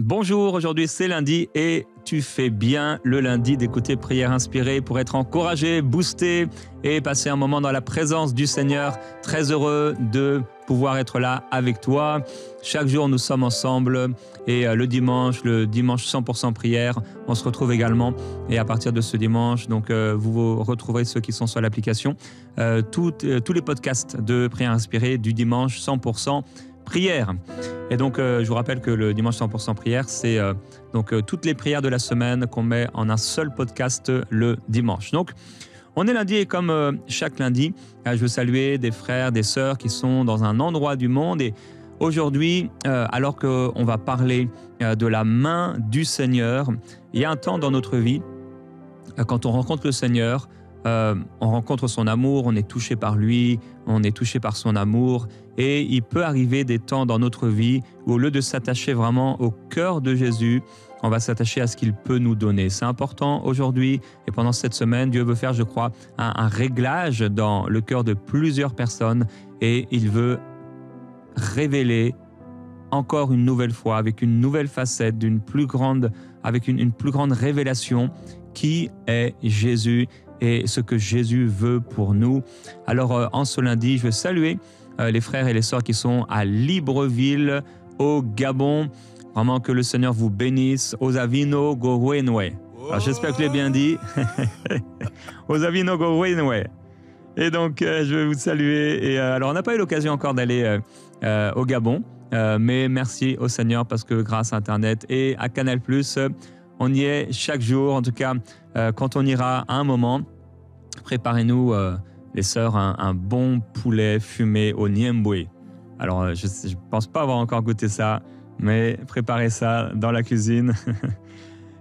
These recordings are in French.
Bonjour, aujourd'hui c'est lundi et tu fais bien le lundi d'écouter Prière Inspirée pour être encouragé, boosté et passer un moment dans la présence du Seigneur. Très heureux de pouvoir être là avec toi. Chaque jour nous sommes ensemble et le dimanche 100% prière, on se retrouve également. Et à partir de ce dimanche, donc vous retrouverez ceux qui sont sur l'application, tous les podcasts de Prière Inspirée du dimanche 100% prière. Et donc, je vous rappelle que le dimanche 100% prière, c'est toutes les prières de la semaine qu'on met en un seul podcast le dimanche. Donc, on est lundi et comme chaque lundi, je veux saluer des frères, des sœurs qui sont dans un endroit du monde. Et aujourd'hui, alors qu'on va parler de la main du Seigneur, il y a un temps dans notre vie, quand on rencontre le Seigneur, on rencontre son amour, on est touché par lui, on est touché par son amour et il peut arriver des temps dans notre vie où au lieu de s'attacher vraiment au cœur de Jésus, on va s'attacher à ce qu'il peut nous donner. C'est important aujourd'hui et pendant cette semaine, Dieu veut faire, je crois, un réglage dans le cœur de plusieurs personnes et il veut révéler encore une nouvelle fois avec une nouvelle facette, avec une plus grande révélation qui est Jésus et ce que Jésus veut pour nous. Alors, en ce lundi, je veux saluer les frères et les sœurs qui sont à Libreville, au Gabon. Vraiment que le Seigneur vous bénisse. Osavino Gowenwe. Alors, j'espère que je l'ai bien dit. Osavino Gowenwe. Et donc, je vais vous saluer. Et alors, on n'a pas eu l'occasion encore d'aller au Gabon, mais merci au Seigneur parce que grâce à Internet et à Canal+, on y est chaque jour. En tout cas, quand on ira à un moment, préparez-nous, les sœurs, un bon poulet fumé au niemboué. Alors, je ne pense pas avoir encore goûté ça, mais préparez ça dans la cuisine.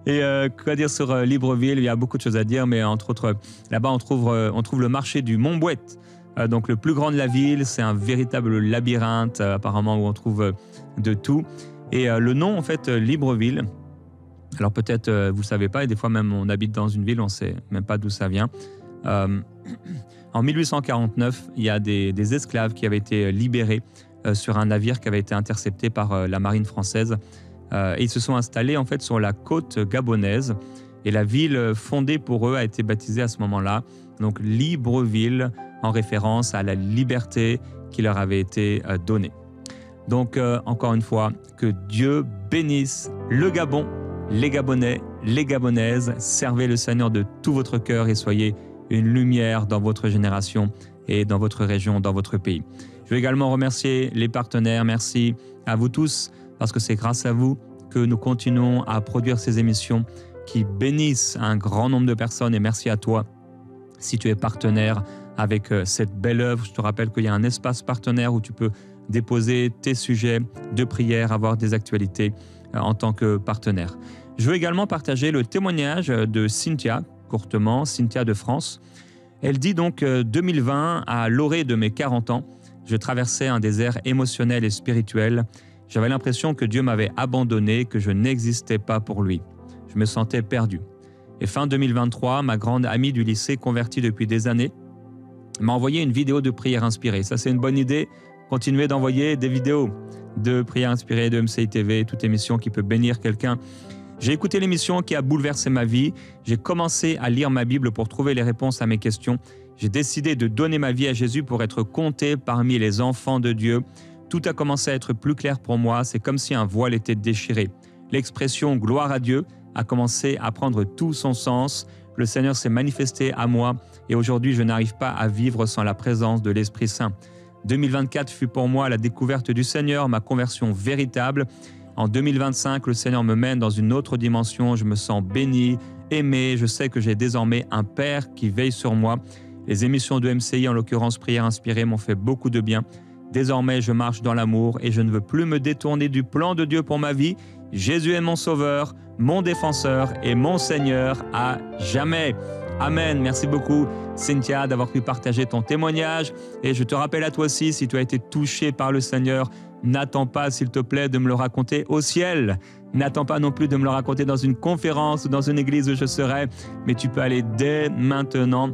Et quoi dire sur Libreville? Il y a beaucoup de choses à dire, mais entre autres, là-bas, on trouve le marché du Montbouette. Donc, le plus grand de la ville, c'est un véritable labyrinthe, apparemment, où on trouve de tout. Et le nom, en fait, Libreville, alors peut-être vous ne savez pas, et des fois même on habite dans une ville, on ne sait même pas d'où ça vient. En 1849, il y a des esclaves qui avaient été libérés sur un navire qui avait été intercepté par la marine française. Et ils se sont installés en fait sur la côte gabonaise. Et la ville fondée pour eux a été baptisée à ce moment-là, donc Libreville, en référence à la liberté qui leur avait été donnée. Donc encore une fois, que Dieu bénisse le Gabon, les Gabonais, les Gabonaises, servez le Seigneur de tout votre cœur et soyez une lumière dans votre génération et dans votre région, dans votre pays. Je veux également remercier les partenaires. Merci à vous tous parce que c'est grâce à vous que nous continuons à produire ces émissions qui bénissent un grand nombre de personnes. Et merci à toi si tu es partenaire avec cette belle œuvre. Je te rappelle qu'il y a un espace partenaire où tu peux déposer tes sujets de prière, avoir des actualités en tant que partenaire. Je veux également partager le témoignage de Cynthia, courtement, Cynthia de France. Elle dit donc 2020, à l'orée de mes 40 ans, je traversais un désert émotionnel et spirituel. J'avais l'impression que Dieu m'avait abandonné, que je n'existais pas pour lui. Je me sentais perdu. Et fin 2023, ma grande amie du lycée, convertie depuis des années, m'a envoyé une vidéo de prière inspirée. Ça, c'est une bonne idée. Continuez d'envoyer des vidéos de prière inspirée, de MCI TV, toute émission qui peut bénir quelqu'un. J'ai écouté l'émission qui a bouleversé ma vie. J'ai commencé à lire ma Bible pour trouver les réponses à mes questions. J'ai décidé de donner ma vie à Jésus pour être compté parmi les enfants de Dieu. Tout a commencé à être plus clair pour moi. C'est comme si un voile était déchiré. L'expression « gloire à Dieu » a commencé à prendre tout son sens. Le Seigneur s'est manifesté à moi et aujourd'hui, je n'arrive pas à vivre sans la présence de l'Esprit Saint. 2024 fut pour moi la découverte du Seigneur, ma conversion véritable. En 2025, le Seigneur me mène dans une autre dimension. Je me sens béni, aimé. Je sais que j'ai désormais un Père qui veille sur moi. Les émissions de MCI, en l'occurrence Prière Inspirée, m'ont fait beaucoup de bien. Désormais, je marche dans l'amour et je ne veux plus me détourner du plan de Dieu pour ma vie. Jésus est mon sauveur, mon défenseur et mon Seigneur à jamais. Amen. Merci beaucoup, Cynthia, d'avoir pu partager ton témoignage. Et je te rappelle à toi aussi, si tu as été touché par le Seigneur, n'attends pas, s'il te plaît, de me le raconter au ciel. N'attends pas non plus de me le raconter dans une conférence ou dans une église où je serai. Mais tu peux aller dès maintenant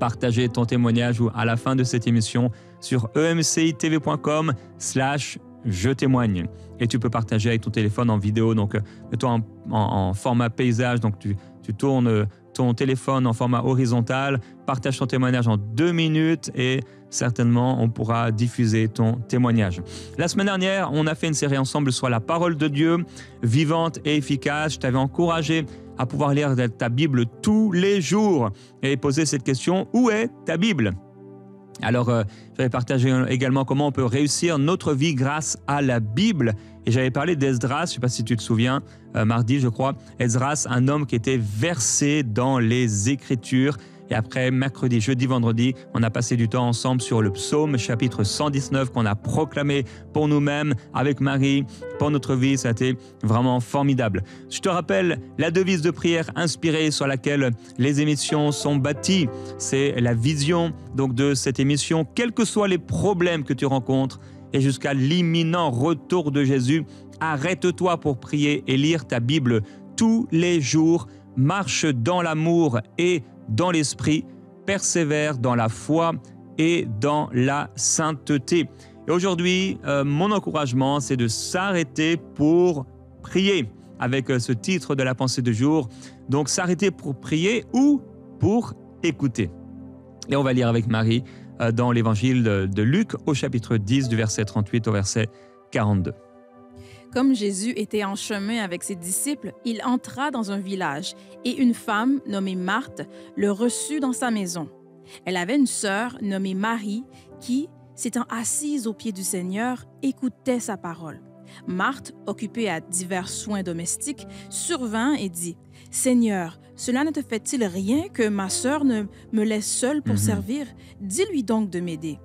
partager ton témoignage ou à la fin de cette émission sur emcitv.com/je je témoigne. Et tu peux partager avec ton téléphone en vidéo, donc mets-toi en format paysage, donc tu tournes ton téléphone en format horizontal, partage ton témoignage en 2 minutes et certainement on pourra diffuser ton témoignage. La semaine dernière, on a fait une série ensemble sur la parole de Dieu, vivante et efficace. Je t'avais encouragé à pouvoir lire ta Bible tous les jours et poser cette question, où est ta Bible ? Alors, j'avais partagé également comment on peut réussir notre vie grâce à la Bible. Et j'avais parlé d'Esdras, je ne sais pas si tu te souviens, mardi je crois. Esdras, un homme qui était versé dans les Écritures. Et après, mercredi, jeudi, vendredi, on a passé du temps ensemble sur le psaume chapitre 119 qu'on a proclamé pour nous-mêmes avec Marie, pour notre vie. Ça a été vraiment formidable. Je te rappelle la devise de prière inspirée sur laquelle les émissions sont bâties. C'est la vision donc de cette émission, quels que soient les problèmes que tu rencontres et jusqu'à l'imminent retour de Jésus, arrête-toi pour prier et lire ta Bible tous les jours. Marche dans l'amour et dans l'esprit, persévère dans la foi et dans la sainteté. Et aujourd'hui, mon encouragement, c'est de s'arrêter pour prier, avec ce titre de la pensée du jour. Donc, s'arrêter pour prier ou pour écouter. Et on va lire avec Marie dans l'évangile de Luc, au chapitre 10, du verset 38 au verset 42. Comme Jésus était en chemin avec ses disciples, il entra dans un village et une femme nommée Marthe le reçut dans sa maison. Elle avait une sœur nommée Marie qui, s'étant assise aux pieds du Seigneur, écoutait sa parole. Marthe, occupée à divers soins domestiques, survint et dit « Seigneur, cela ne te fait-il rien que ma sœur ne me laisse seule pour servir? Dis-lui donc de m'aider. »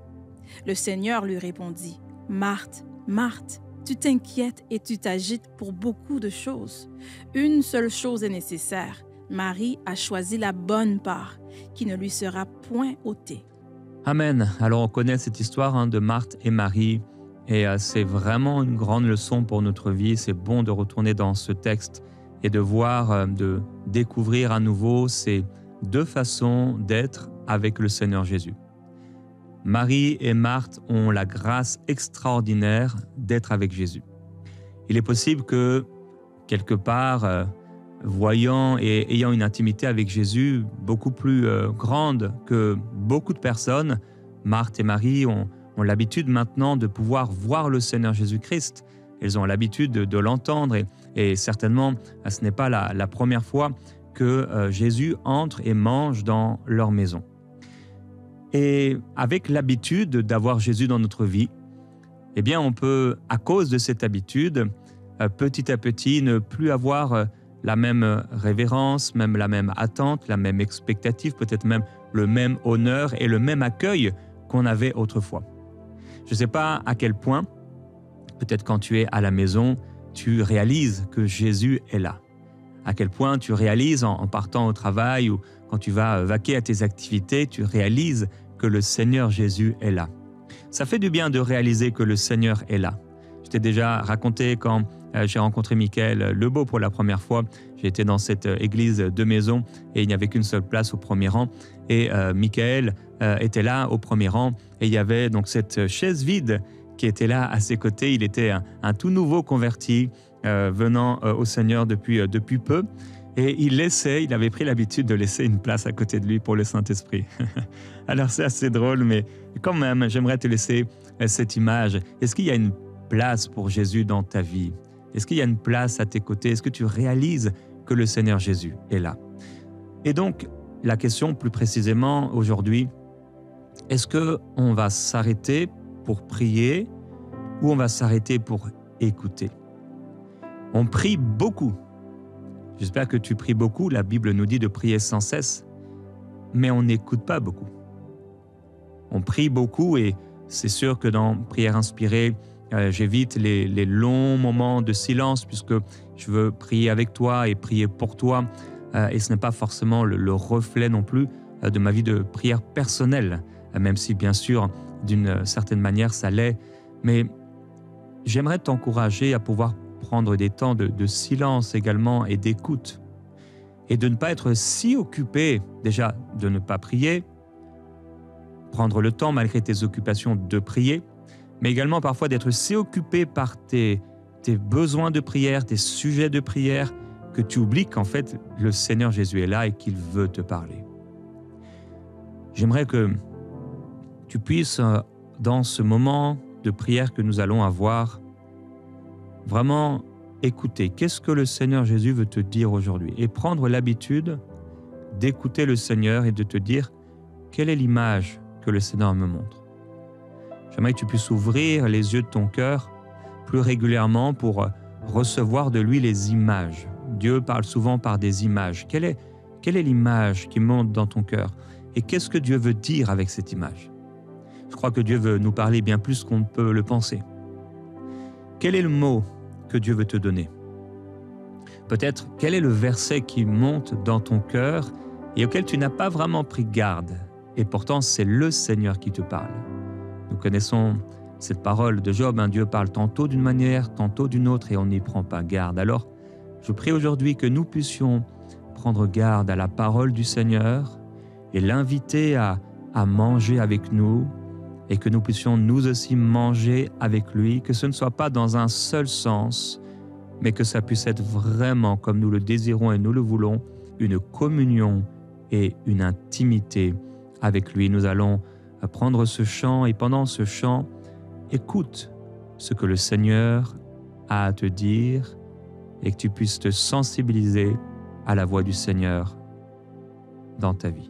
Le Seigneur lui répondit « Marthe, Marthe, tu t'inquiètes et tu t'agites pour beaucoup de choses. Une seule chose est nécessaire. Marie a choisi la bonne part, qui ne lui sera point ôtée. » Amen. Alors on connaît cette histoire de Marthe et Marie et c'est vraiment une grande leçon pour notre vie. C'est bon de retourner dans ce texte et de voir, de découvrir à nouveau ces 2 façons d'être avec le Seigneur Jésus. Marie et Marthe ont la grâce extraordinaire d'être avec Jésus. Il est possible que, quelque part, voyant et ayant une intimité avec Jésus beaucoup plus grande que beaucoup de personnes, Marthe et Marie ont l'habitude maintenant de pouvoir voir le Seigneur Jésus-Christ. Elles ont l'habitude de l'entendre et certainement, ce n'est pas la première fois que Jésus entre et mange dans leur maison. Et avec l'habitude d'avoir Jésus dans notre vie, eh bien on peut, à cause de cette habitude, petit à petit ne plus avoir la même révérence, même la même attente, la même expectative, peut-être même le même honneur et le même accueil qu'on avait autrefois. Je ne sais pas à quel point, peut-être quand tu es à la maison, tu réalises que Jésus est là. À quel point tu réalises en partant au travail ou quand tu vas vaquer à tes activités, tu réalises que le Seigneur Jésus est là. Ça fait du bien de réaliser que le Seigneur est là. Je t'ai déjà raconté quand j'ai rencontré Michael Lebeau pour la première fois. J'ai été dans cette église de maison et il n'y avait qu'une seule place au premier rang. Et Michael était là au premier rang et il y avait donc cette chaise vide qui était là à ses côtés. Il était un tout nouveau converti venant au Seigneur depuis peu. Et il avait pris l'habitude de laisser une place à côté de lui pour le Saint-Esprit. Alors c'est assez drôle, mais quand même, j'aimerais te laisser cette image. Est-ce qu'il y a une place pour Jésus dans ta vie? Est-ce qu'il y a une place à tes côtés? Est-ce que tu réalises que le Seigneur Jésus est là? Et donc, la question plus précisément aujourd'hui, est-ce qu'on va s'arrêter pour prier ou on va s'arrêter pour écouter? On prie beaucoup. J'espère que tu pries beaucoup. La Bible nous dit de prier sans cesse, mais on n'écoute pas beaucoup. On prie beaucoup et c'est sûr que dans Prière inspirée, j'évite les longs moments de silence puisque je veux prier avec toi et prier pour toi. Et ce n'est pas forcément le reflet non plus de ma vie de prière personnelle, même si bien sûr, d'une certaine manière, ça l'est. Mais j'aimerais t'encourager à pouvoir prendre des temps de silence également et d'écoute. Et de ne pas être si occupé, déjà de ne pas prier, prendre le temps malgré tes occupations de prier, mais également parfois d'être si occupé par tes besoins de prière, tes sujets de prière, que tu oublies qu'en fait, le Seigneur Jésus est là et qu'il veut te parler. J'aimerais que tu puisses, dans ce moment de prière que nous allons avoir, vraiment écouter. Qu'est-ce que le Seigneur Jésus veut te dire aujourd'hui? Et prendre l'habitude d'écouter le Seigneur et de te dire quelle est l'image que le Seigneur me montre. J'aimerais que tu puisses ouvrir les yeux de ton cœur plus régulièrement pour recevoir de lui les images. Dieu parle souvent par des images. Quelle est l'image qui monte dans ton cœur? Et qu'est-ce que Dieu veut dire avec cette image? Je crois que Dieu veut nous parler bien plus qu'on ne peut le penser. Quel est le mot que Dieu veut te donner? Peut-être quel est le verset qui monte dans ton cœur et auquel tu n'as pas vraiment pris garde, et pourtant c'est le Seigneur qui te parle. Nous connaissons cette parole de Job, Dieu parle tantôt d'une manière, tantôt d'une autre, et on n'y prend pas garde. Alors, je prie aujourd'hui que nous puissions prendre garde à la parole du Seigneur et l'inviter à manger avec nous, et que nous puissions nous aussi manger avec lui, que ce ne soit pas dans un seul sens, mais que ça puisse être vraiment, comme nous le désirons et nous le voulons, une communion et une intimité avec lui. Nous allons prendre ce chant, et pendant ce chant, écoute ce que le Seigneur a à te dire et que tu puisses te sensibiliser à la voix du Seigneur dans ta vie.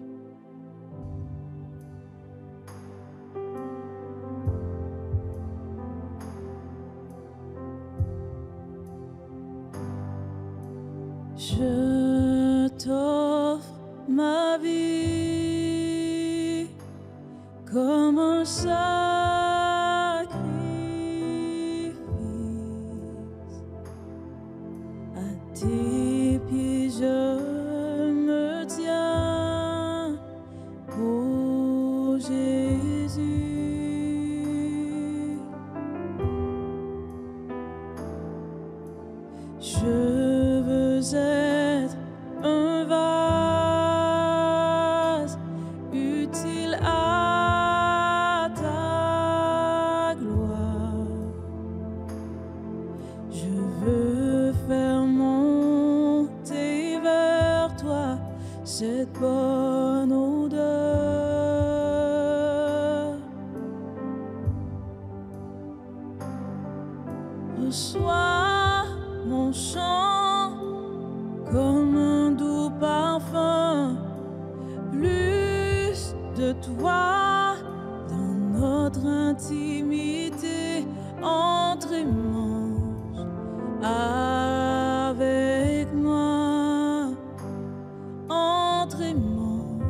Je t'offre ma vie comme un sacrifice. À tes pieds je me tiens, ô Jésus. Je veux être un vase utile à ta gloire. Je veux faire monter vers toi cette bonne odeur. Reçois mon chant comme un doux parfum, plus de toi dans notre intimité, entre et mange avec moi, entre et mange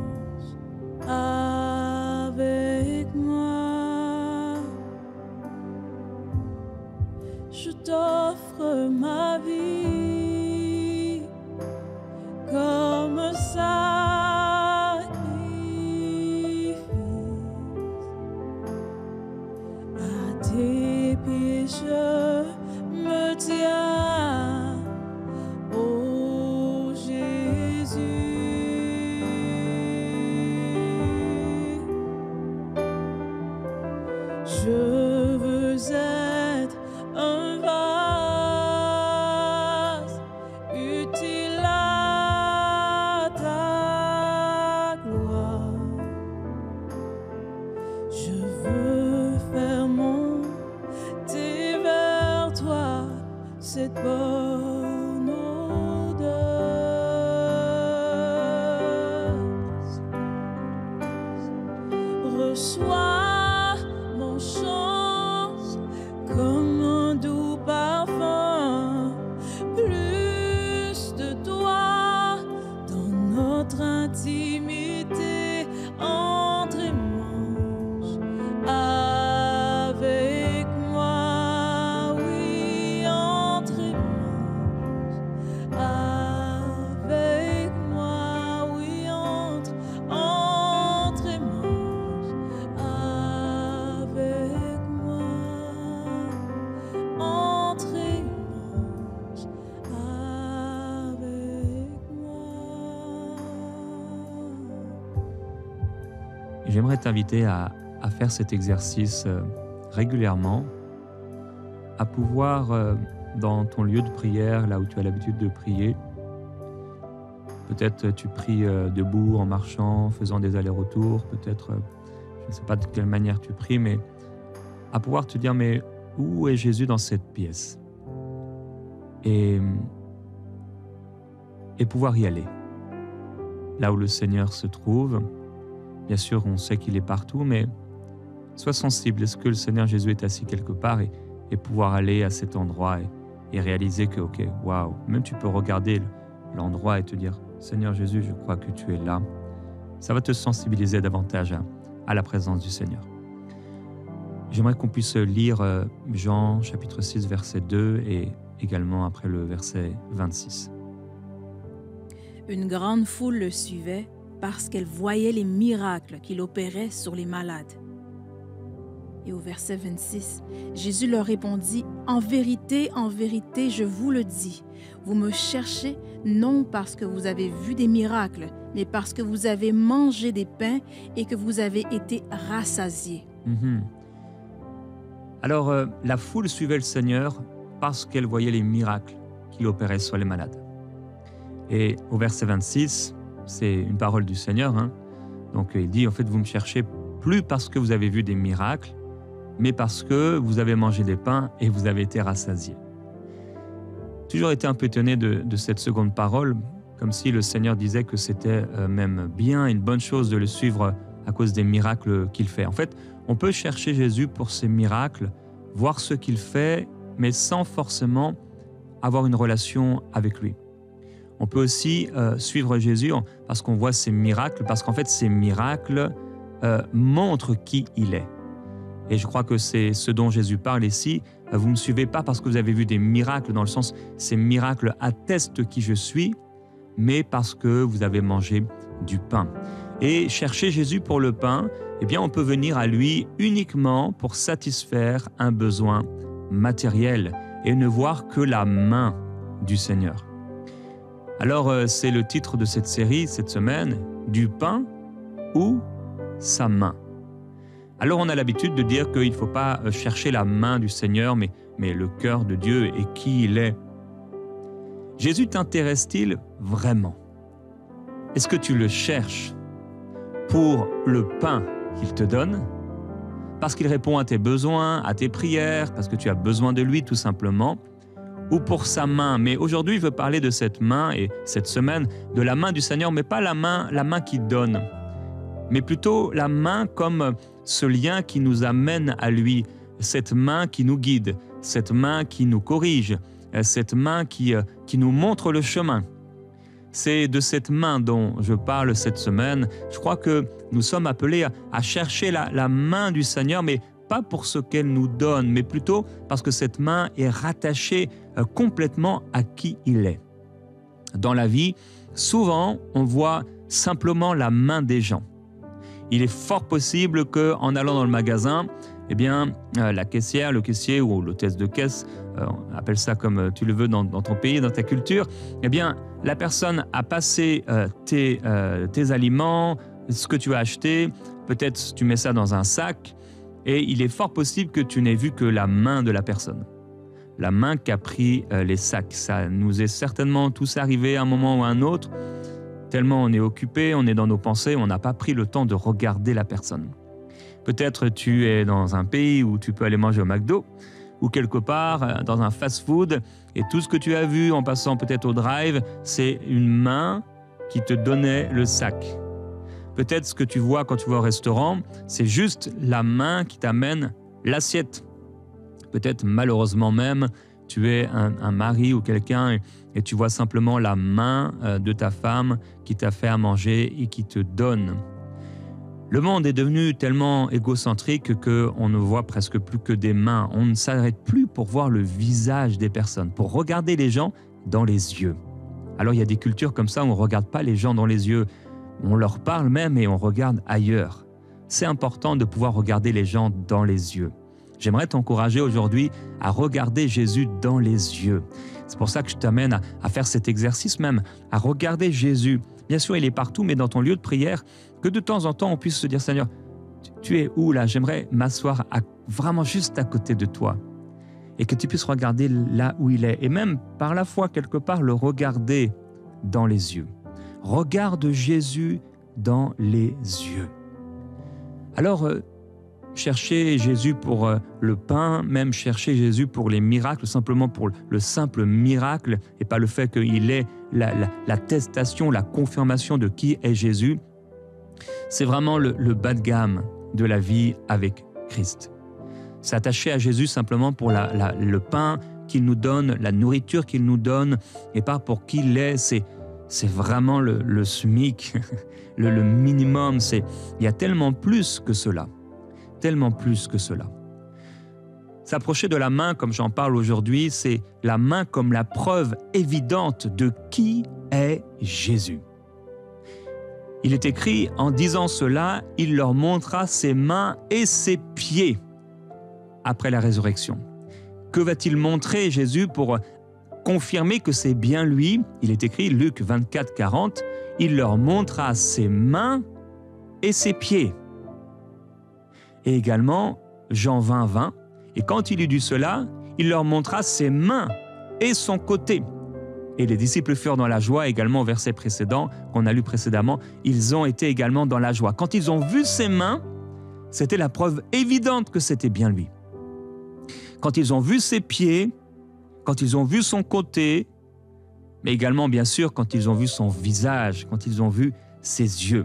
avec moi. Je t'offre ma vie comme un sacrifice. À tes pieds je me tiens, ô Jésus. Je veux être un vase utile à ta gloire. Je veux faire monter vers toi cette bonne odeur. Reçois mon chant comme un doux parfum, plus de toi dans notre intimité, entre et mange avec moi, oui, entre et mange avec moi, oui, entre et mange avec moi, entre et mange avec moi. J'aimerais t'inviter à faire cet exercice régulièrement à pouvoir, dans ton lieu de prière, là où tu as l'habitude de prier, peut-être tu pries debout, en marchant, faisant des allers-retours, peut-être, je ne sais pas de quelle manière tu pries, mais à pouvoir te dire, mais où est Jésus dans cette pièce? Et pouvoir y aller. Là où le Seigneur se trouve, bien sûr, on sait qu'il est partout, mais sois sensible. Est-ce que le Seigneur Jésus est assis quelque part et pouvoir aller à cet endroit et réaliser que, ok, waouh, même tu peux regarder l'endroit et te dire, Seigneur Jésus, je crois que tu es là. Ça va te sensibiliser davantage à la présence du Seigneur. J'aimerais qu'on puisse lire Jean chapitre 6, verset 2 et également après le verset 26. Une grande foule le suivait parce qu'elle voyait les miracles qu'il opérait sur les malades. Et au verset 26, Jésus leur répondit, « En vérité, je vous le dis, vous me cherchez non parce que vous avez vu des miracles, mais parce que vous avez mangé des pains et que vous avez été rassasiés. » Alors, la foule suivait le Seigneur parce qu'elle voyait les miracles qu'il opérait sur les malades. Et au verset 26, c'est une parole du Seigneur. Donc, il dit, en fait, vous me cherchez plus parce que vous avez vu des miracles, mais parce que vous avez mangé des pains et vous avez été rassasiés. J'ai toujours été un peu étonné de cette seconde parole, comme si le Seigneur disait que c'était même bien, une bonne chose de le suivre à cause des miracles qu'il fait. En fait, on peut chercher Jésus pour ses miracles, voir ce qu'il fait, mais sans forcément avoir une relation avec lui. On peut aussi suivre Jésus parce qu'on voit ses miracles, parce qu'en fait, ces miracles montrent qui il est. Et je crois que c'est ce dont Jésus parle ici. Vous ne me suivez pas parce que vous avez vu des miracles, dans le sens, ces miracles attestent qui je suis, mais parce que vous avez mangé du pain. Et chercher Jésus pour le pain, eh bien, on peut venir à lui uniquement pour satisfaire un besoin matériel et ne voir que la main du Seigneur. Alors, c'est le titre de cette série, cette semaine, du pain ou sa main. Alors, on a l'habitude de dire qu'il ne faut pas chercher la main du Seigneur, mais le cœur de Dieu et qui il est. Jésus t'intéresse-t-il vraiment? Est-ce que tu le cherches pour le pain qu'il te donne? Parce qu'il répond à tes besoins, à tes prières, parce que tu as besoin de lui tout simplement, ou pour sa main? Mais aujourd'hui, je veux parler de cette main et cette semaine, de la main du Seigneur, mais pas la main qui donne, mais plutôt la main comme ce lien qui nous amène à lui, cette main qui nous guide, cette main qui nous corrige, cette main qui nous montre le chemin. C'est de cette main dont je parle cette semaine. Je crois que nous sommes appelés à chercher la main du Seigneur, mais pas pour ce qu'elle nous donne, mais plutôt parce que cette main est rattachée complètement à qui il est. Dans la vie, souvent, on voit simplement la main des gens. Il est fort possible qu'en allant dans le magasin, eh bien, la caissière, le caissier ou l'hôtesse de caisse, on appelle ça comme tu le veux dans ton pays, dans ta culture, eh bien, la personne a passé tes aliments, ce que tu as acheté, peut-être tu mets ça dans un sac, et il est fort possible que tu n'aies vu que la main de la personne. La main qui a pris les sacs. Ça nous est certainement tous arrivé à un moment ou à un autre, tellement on est occupé, on est dans nos pensées, on n'a pas pris le temps de regarder la personne. Peut-être tu es dans un pays où tu peux aller manger au McDo, ou quelque part dans un fast-food, et tout ce que tu as vu en passant peut-être au drive, c'est une main qui te donnait le sac. Peut-être ce que tu vois quand tu vas au restaurant, c'est juste la main qui t'amène l'assiette. Peut-être malheureusement même, tu es un mari ou quelqu'un et tu vois simplement la main de ta femme qui t'a fait à manger et qui te donne. Le monde est devenu tellement égocentrique qu'on ne voit presque plus que des mains. On ne s'arrête plus pour voir le visage des personnes, pour regarder les gens dans les yeux. Alors il y a des cultures comme ça où on ne regarde pas les gens dans les yeux. On leur parle même et on regarde ailleurs. C'est important de pouvoir regarder les gens dans les yeux. J'aimerais t'encourager aujourd'hui à regarder Jésus dans les yeux. C'est pour ça que je t'amène à faire cet exercice même, à regarder Jésus. Bien sûr, il est partout, mais dans ton lieu de prière, que de temps en temps, on puisse se dire, Seigneur, tu es où là? J'aimerais m'asseoir vraiment juste à côté de toi et que tu puisses regarder là où il est et même par la foi quelque part le regarder dans les yeux. Regarde Jésus dans les yeux. Alors, chercher Jésus pour le pain, même chercher Jésus pour les miracles, simplement pour le simple miracle et pas le fait qu'il ait l'attestation, la confirmation de qui est Jésus, c'est vraiment le bas de gamme de la vie avec Christ. S'attacher à Jésus simplement pour le pain qu'il nous donne, la nourriture qu'il nous donne et pas pour qui il est, c'est vraiment le SMIC, le minimum. Il y a tellement plus que cela. Tellement plus que cela. S'approcher de la main, comme j'en parle aujourd'hui, c'est la main comme la preuve évidente de qui est Jésus. Il est écrit, en disant cela, il leur montra ses mains et ses pieds après la résurrection. Que va-t-il montrer Jésus pour confirmer que c'est bien lui? Il est écrit, Luc 24, 40, il leur montra ses mains et ses pieds. Et également, Jean 20, 20, et quand il eut dit cela, il leur montra ses mains et son côté. Et les disciples furent dans la joie, également au verset précédent, qu'on a lu précédemment, ils ont été également dans la joie. Quand ils ont vu ses mains, c'était la preuve évidente que c'était bien lui. Quand ils ont vu ses pieds, quand ils ont vu son côté, mais également, bien sûr, quand ils ont vu son visage, quand ils ont vu ses yeux.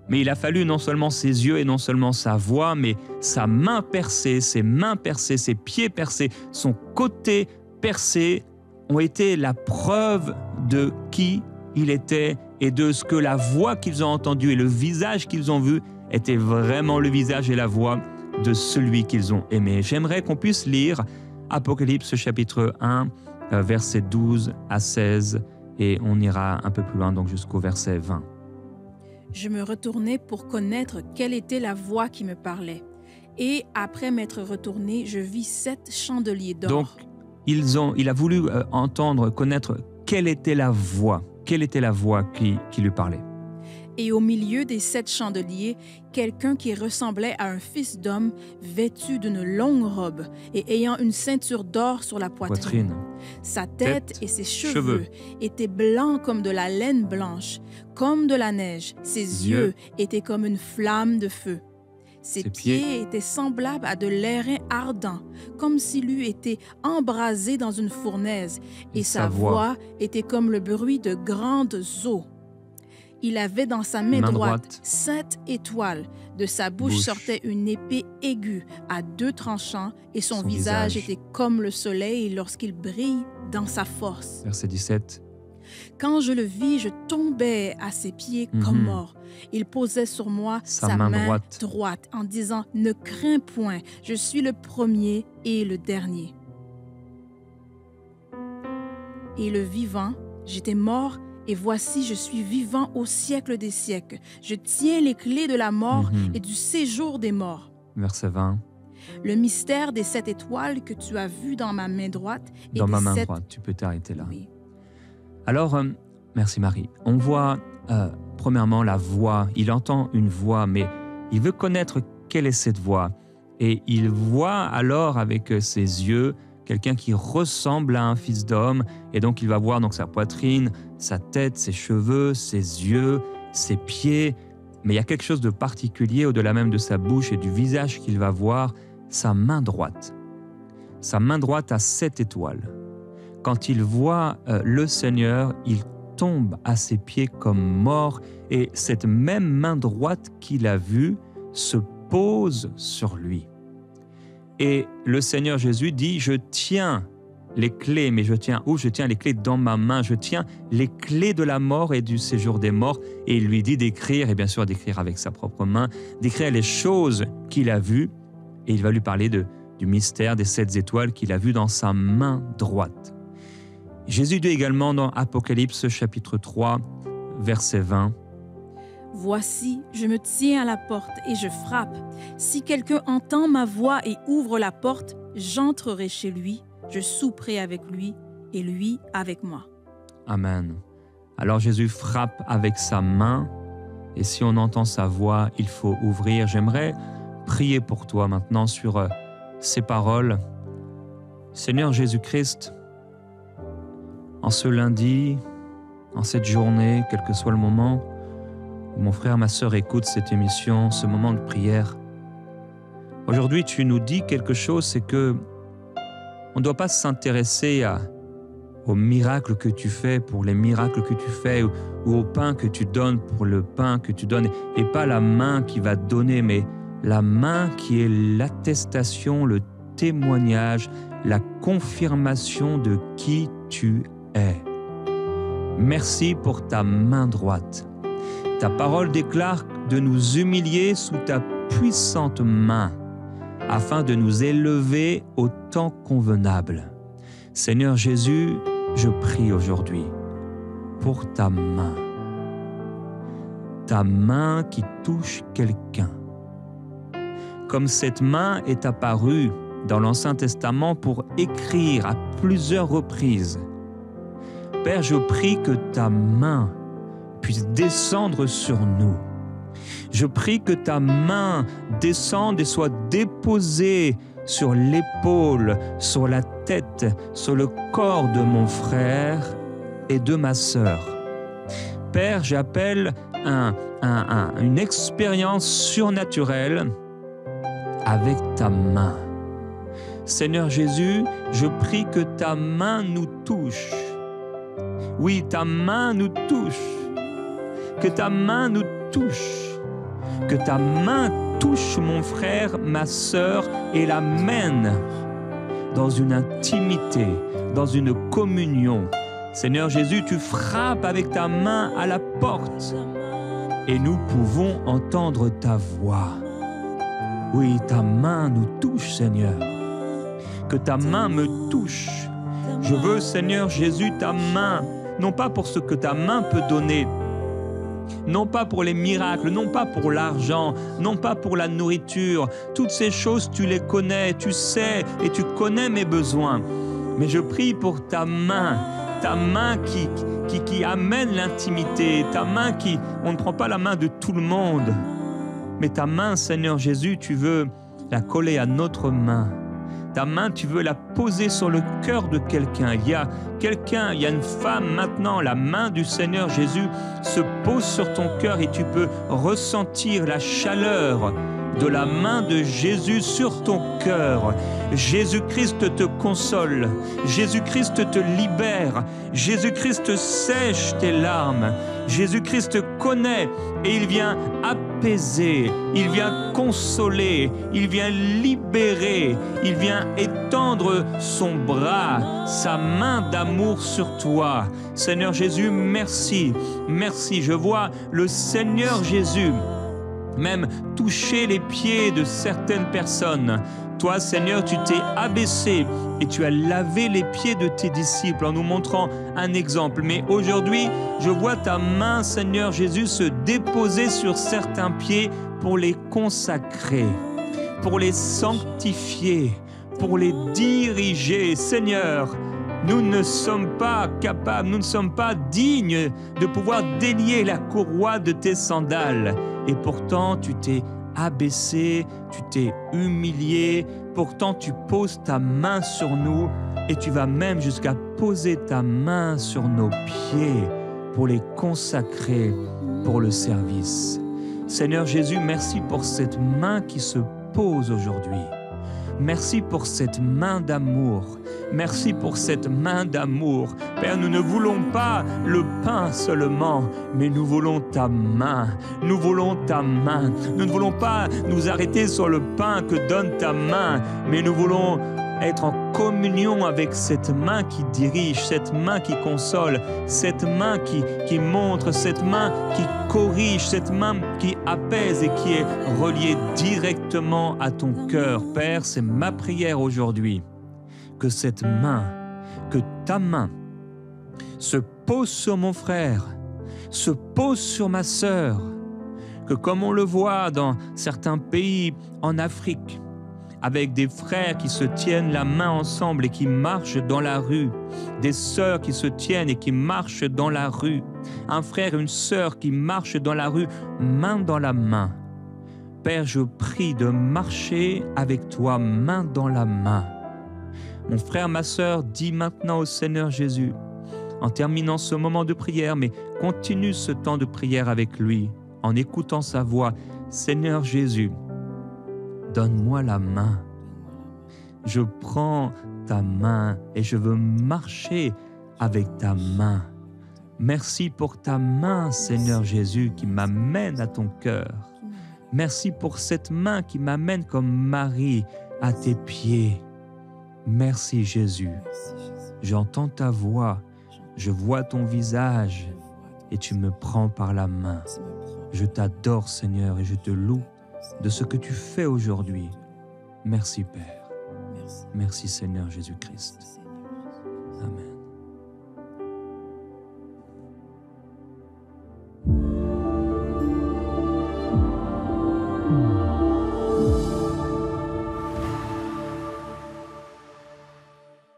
Mais il a fallu non seulement ses yeux et non seulement sa voix, mais sa main percée, ses mains percées, ses pieds percés, son côté percé ont été la preuve de qui il était et de ce que la voix qu'ils ont entendue et le visage qu'ils ont vu était vraiment le visage et la voix de celui qu'ils ont aimé. J'aimerais qu'on puisse lire Apocalypse chapitre 1, versets 12 à 16 et on ira un peu plus loin, donc jusqu'au verset 20. Je me retournai pour connaître quelle était la voix qui me parlait. Et après m'être retourné, je vis 7 chandeliers d'or. Donc, il a voulu entendre, connaître quelle était la voix qui lui parlait. Et au milieu des 7 chandeliers, quelqu'un qui ressemblait à un fils d'homme, vêtu d'une longue robe et ayant une ceinture d'or sur la poitrine. Sa tête et ses cheveux étaient blancs comme de la laine blanche, comme de la neige. Ses yeux étaient comme une flamme de feu. Ses pieds étaient semblables à de l'airain ardent, comme s'il eût été embrasé dans une fournaise, et sa voix était comme le bruit de grandes eaux. Il avait dans sa main droite 7 étoiles. De sa bouche sortait une épée aiguë à 2 tranchants et son visage était comme le soleil lorsqu'il brille dans sa force. Verset 17. Quand je le vis, je tombais à ses pieds comme mort. Il posait sur moi sa main droite en disant « Ne crains point, je suis le premier et le dernier. » Et le vivant, j'étais mort, et voici, je suis vivant au siècle des siècles. Je tiens les clés de la mort et du séjour des morts. Verset 20. Le mystère des 7 étoiles que tu as vu dans ma main droite. Et dans ma main droite, tu peux t'arrêter là. Oui. Alors, merci Marie. On voit premièrement la voix. Il entend une voix, mais il veut connaître quelle est cette voix. Et il voit alors avec ses yeux quelqu'un qui ressemble à un fils d'homme, et donc il va voir donc sa poitrine, sa tête, ses cheveux, ses yeux, ses pieds, mais il y a quelque chose de particulier au-delà même de sa bouche et du visage qu'il va voir, sa main droite. Sa main droite a 7 étoiles. Quand il voit le Seigneur, il tombe à ses pieds comme mort, et cette même main droite qu'il a vue se pose sur lui. Et le Seigneur Jésus dit, je tiens les clés, mais je tiens où? Je tiens les clés dans ma main, je tiens les clés de la mort et du séjour des morts. Et il lui dit d'écrire, et bien sûr d'écrire avec sa propre main, d'écrire les choses qu'il a vues. Et il va lui parler du mystère des 7 étoiles qu'il a vues dans sa main droite. Jésus dit également dans Apocalypse chapitre 3, verset 20, « Voici, je me tiens à la porte et je frappe. Si quelqu'un entend ma voix et ouvre la porte, j'entrerai chez lui, je souperai avec lui et lui avec moi. » Amen. Alors Jésus frappe avec sa main Et si on entend sa voix, il faut ouvrir. J'aimerais prier pour toi maintenant sur ces paroles. Seigneur Jésus-Christ, en ce lundi, en cette journée, quel que soit le moment où mon frère, ma sœur écoutent cette émission, ce moment de prière, aujourd'hui tu nous dis quelque chose, c'est que on ne doit pas s'intéresser aux miracles que tu fais pour les miracles que tu fais ou au pain que tu donnes pour le pain que tu donnes, et pas la main qui va donner, mais la main qui est l'attestation, le témoignage, la confirmation de qui tu es. Merci pour ta main droite. Ta parole déclare de nous humilier sous ta puissante main, afin de nous élever au temps convenable. Seigneur Jésus, je prie aujourd'hui pour ta main qui touche quelqu'un. Comme cette main est apparue dans l'Ancien Testament pour écrire à plusieurs reprises. Père, je prie que ta main puisse descendre sur nous. Je prie que ta main descende et soit déposée sur l'épaule, sur la tête, sur le corps de mon frère et de ma sœur. Père, j'appelle une expérience surnaturelle avec ta main. Seigneur Jésus, je prie que ta main nous touche. Oui, ta main nous touche. Que ta main nous touche. Que ta main touche mon frère, ma sœur et l'amène dans une intimité, dans une communion. Seigneur Jésus, tu frappes avec ta main à la porte et nous pouvons entendre ta voix. Oui, ta main nous touche, Seigneur. Que ta main me touche. Je veux, Seigneur Jésus, ta main, non pas pour ce que ta main peut donner, non pas pour les miracles, non pas pour l'argent, non pas pour la nourriture. Toutes ces choses, tu les connais, tu sais et tu connais mes besoins. Mais je prie pour ta main qui amène l'intimité, ta main qui... On ne prend pas la main de tout le monde, mais ta main, Seigneur Jésus, tu veux la coller à notre main. Ta main, tu veux la poser sur le cœur de quelqu'un. Il y a une femme maintenant, la main du Seigneur Jésus se pose sur ton cœur et tu peux ressentir la chaleur de la main de Jésus sur ton cœur. Jésus-Christ te console. Jésus-Christ te libère. Jésus-Christ sèche tes larmes. Jésus-Christ connaît et il vient apaiser, il vient consoler, il vient libérer, il vient étendre son bras, sa main d'amour sur toi. Seigneur Jésus, merci, merci. Je vois le Seigneur Jésus même toucher les pieds de certaines personnes. Toi, Seigneur, tu t'es abaissé et tu as lavé les pieds de tes disciples en nous montrant un exemple. Mais aujourd'hui, je vois ta main, Seigneur Jésus, se déposer sur certains pieds pour les consacrer, pour les sanctifier, pour les diriger. Seigneur, nous ne sommes pas capables, nous ne sommes pas dignes de pouvoir délier la courroie de tes sandales. Et pourtant, tu t'es abaissé, tu t'es humilié. Pourtant, tu poses ta main sur nous et tu vas même jusqu'à poser ta main sur nos pieds pour les consacrer pour le service. Seigneur Jésus, merci pour cette main qui se pose aujourd'hui. Merci pour cette main d'amour. Merci pour cette main d'amour. Père, nous ne voulons pas le pain seulement, mais nous voulons ta main. Nous voulons ta main. Nous ne voulons pas nous arrêter sur le pain que donne ta main, mais nous voulons être en communion avec cette main qui dirige, cette main qui console, cette main qui montre, cette main qui corrige, cette main qui apaise et qui est reliée directement à ton cœur. Père, c'est ma prière aujourd'hui, que cette main, que ta main se pose sur mon frère, se pose sur ma sœur, que comme on le voit dans certains pays en Afrique, avec des frères qui se tiennent la main ensemble et qui marchent dans la rue, des sœurs qui se tiennent et qui marchent dans la rue, Un frère et une sœur qui marchent dans la rue main dans la main. Père, je prie de marcher avec toi main dans la main. Mon frère, ma sœur, dis maintenant au Seigneur Jésus, en terminant ce moment de prière, mais continue ce temps de prière avec lui, en écoutant sa voix. Seigneur Jésus, donne-moi la main. Je prends ta main et je veux marcher avec ta main. Merci pour ta main, Seigneur Jésus, qui m'amène à ton cœur. Merci pour cette main qui m'amène comme Marie à tes pieds. Merci Jésus. J'entends ta voix, je vois ton visage et tu me prends par la main. Je t'adore Seigneur et je te loue de ce que tu fais aujourd'hui. Merci Père. Merci Seigneur Jésus-Christ. Amen.